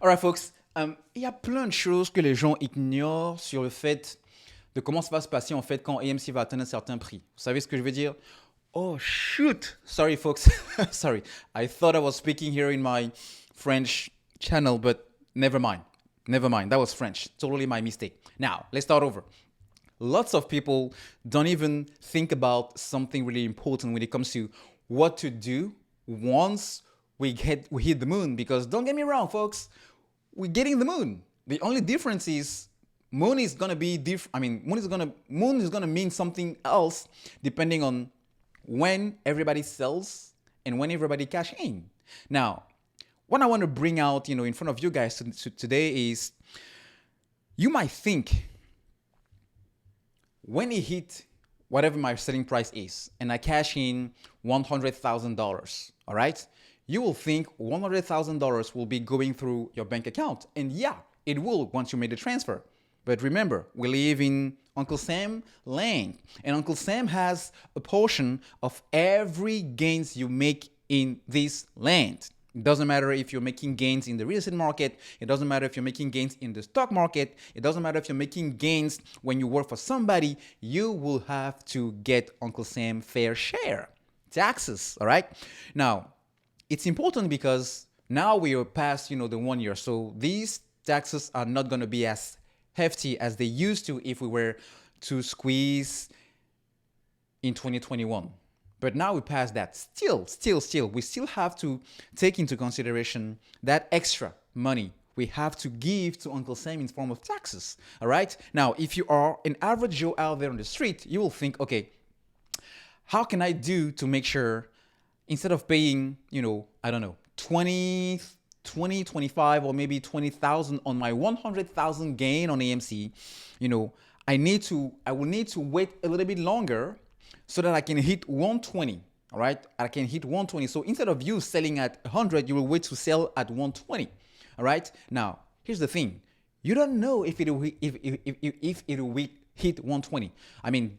Alright, folks. Il y a plein de choses que les gens ignorent sur le fait de comment ça va se passer en fait quand AMC va atteindre un certain prix. Vous savez ce que je veux dire? Oh shoot! Sorry, folks. Sorry. I thought I was speaking here in my French channel, but never mind. Never mind. That was French. Totally my mistake. Now, let's start over. Lots of people don't even think about something really important when it comes to what to do once we hit the moon. Because don't get me wrong, folks, we're getting the moon. The only difference is moon is gonna be different. I mean, moon is gonna mean something else depending on when everybody sells and when everybody cash in. Now, what I want to bring out, in front of you guys today is you might think when it hit whatever my selling price is and I cash in $100,000, all right? You will think $100,000 will be going through your bank account. And yeah, it will once you make the transfer. But remember, we live in Uncle Sam land, and Uncle Sam has a portion of every gains you make in this land. It doesn't matter if you're making gains in the real estate market. It doesn't matter if you're making gains in the stock market. It doesn't matter if you're making gains when you work for somebody. You will have to get Uncle Sam fair share. Taxes, all right? Now, it's important because now we are past, the 1 year. So these taxes are not going to be as hefty as they used to if we were to squeeze in 2021. But now we passed that. Still, we still have to take into consideration that extra money we have to give to Uncle Sam in form of taxes. All right. Now, if you are an average Joe out there on the street, you will think, okay, how can I do to make sure instead of paying, I don't know, 25, or maybe 20,000 on my 100,000 gain on AMC, I will need to wait a little bit longer so that I can hit 120. All right, I can hit 120. So instead of you selling at 100, you will wait to sell at 120. All right. Now here's the thing: you don't know if it will hit 120. I mean,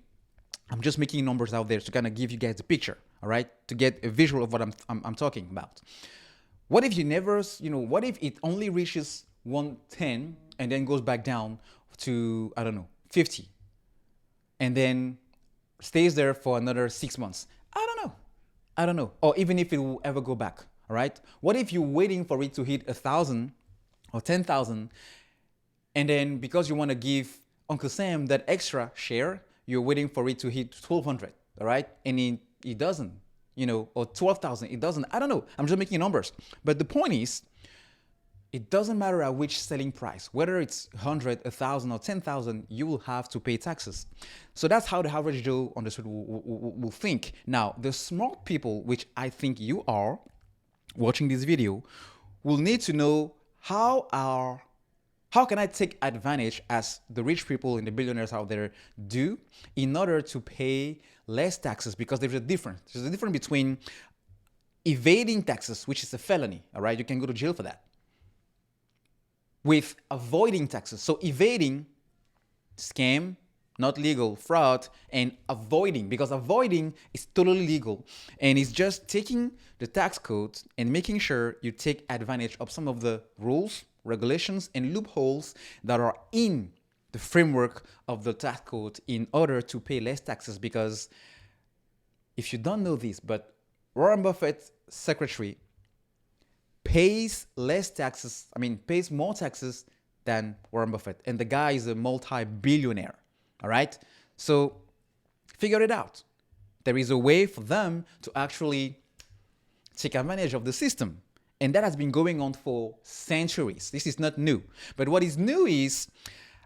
I'm just making numbers out there to kind of give you guys a picture. All right, to get a visual of what I'm talking about. What if you never, what if it only reaches 110 and then goes back down to, I don't know, 50 and then stays there for another 6 months? I don't know. Or even if it will ever go back, all right? What if you're waiting for it to hit 1,000 or 10,000 and then because you want to give Uncle Sam that extra share, you're waiting for it to hit 1,200, all right? And it doesn't. Or 12,000, it doesn't. I don't know. I'm just making numbers. But the point is, it doesn't matter at which selling price, whether it's 100, 1,000, or 10,000, you will have to pay taxes. So that's how the average Joe on the street will think. Now, the smart people, which I think you are watching this video, will need to know how can I take advantage as the rich people and the billionaires out there do in order to pay less taxes? Because there's a difference. There's a difference between evading taxes, which is a felony, all right? You can go to jail for that, with avoiding taxes. So evading, scam, not legal, fraud, and avoiding, because avoiding is totally legal. And it's just taking the tax code and making sure you take advantage of some of the rules, regulations, and loopholes that are in the framework of the tax code in order to pay less taxes. Because if you don't know this, but Warren Buffett's secretary pays pays more taxes than Warren Buffett. And the guy is a multi-billionaire. All right. So figure it out. There is a way for them to actually take advantage of the system. And that has been going on for centuries. This is not new. But what is new is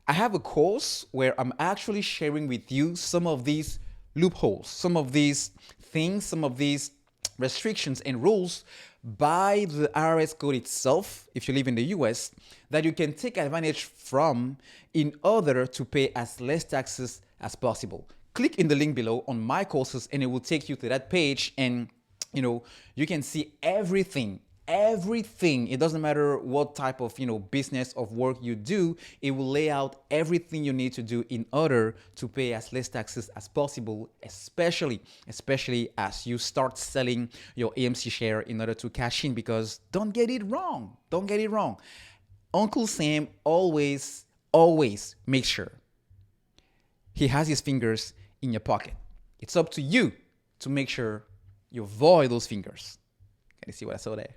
I have a course where I'm actually sharing with you some of these loopholes, some of these things, some of these restrictions and rules by the IRS code itself, if you live in the US, that you can take advantage from in order to pay as less taxes as possible. Click in the link below on my courses and it will take you to that page, and you can see everything. It doesn't matter what type of business of work you do, it will lay out everything you need to do in order to pay as less taxes as possible, especially as you start selling your AMC share in order to cash in. Because don't get it wrong, Uncle Sam always makes sure he has his fingers in your pocket. It's up to you to make sure you avoid those fingers. Can you see what I saw there?